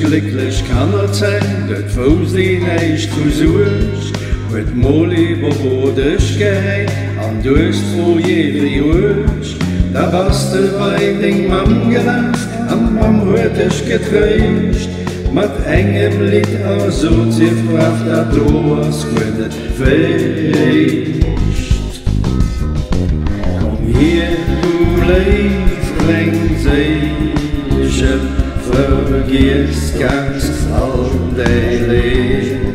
glücklich kann sein, dat Fuß die nicht versuchst, mit Moli wo dich geht, an durst wo jede Ursch. Da warst du bei den Mann gelacht, am Mann hört dich geträuscht, mit engem Lied aus so zifraft, da du hast gründet fecht. Komm hier, du Leifling, Seichen, vergiss ganz all dein Leben.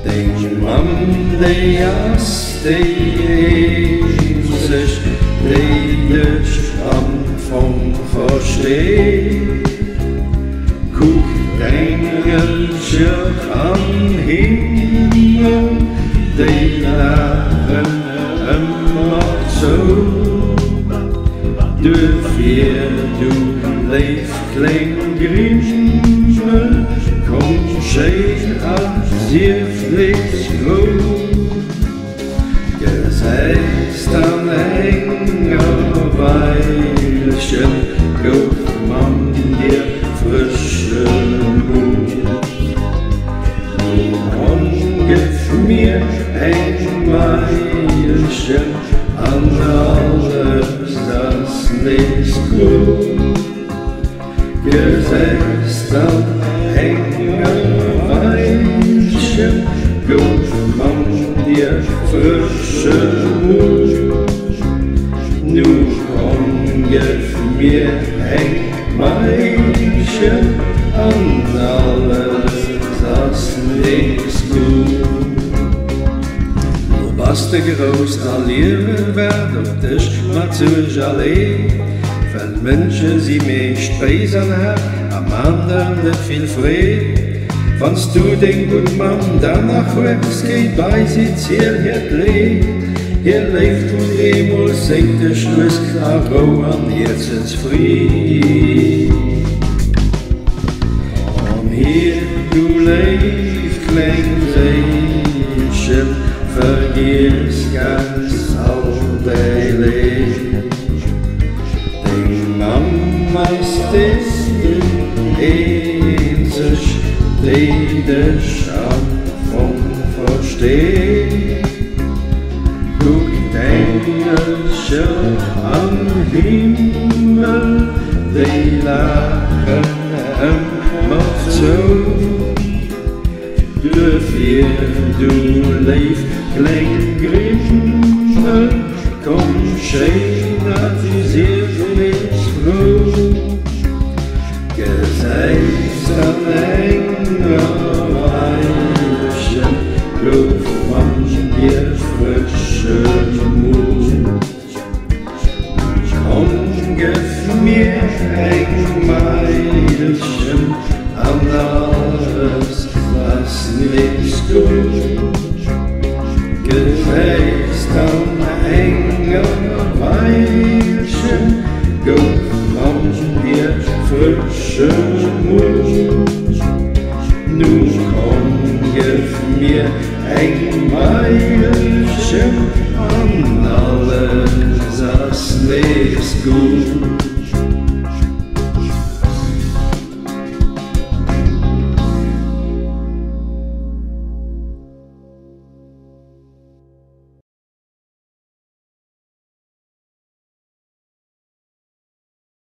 Den Mann, der hast, der sich, der dich am Anfang versteht. Guck Engelchen am Himmel, die lachen immer so. Dafür du Leifling Grimmel, komm schön als Sieflingsgrund. Gesetzt an enger Weilchen, guck man dir frische Mut. Nun gib mir ein Weilchen an alles, das nicht gut. Gesetzt an enger Weilchen, guck man dir frische Mut. Nun komm, gib mir ein Weilchen an alles, das nichts gut. Du bist der groß allieren werd und dich mal zu allein. Wenn Menschen sie mich speisen haben, am anderen nicht viel Frieden. Wannst du den guten Mann danach wärst, geht bei sie zierhet Leben. Hier lebt und Emul singt der Schluss, Aro an Herzensfried. Komm hier, du Leifling, Seichen, vergiss ganz all dein Leben. Den Mamas ist einzig, die dich am versteht. Guck Engelchen am Himmel, die lachen immer so. Dafür du Leifling Grimmel, komm schön als Sieflingsfroh. Gesetzt an enger Weilchen, guck man dir frische Mut. Komm, gib mir ein Weilchen an alles, was nichts gut. Gesetzt an enger Weilchen, guck man dir frische Mut. Nun komm, gib mir ein Weilchen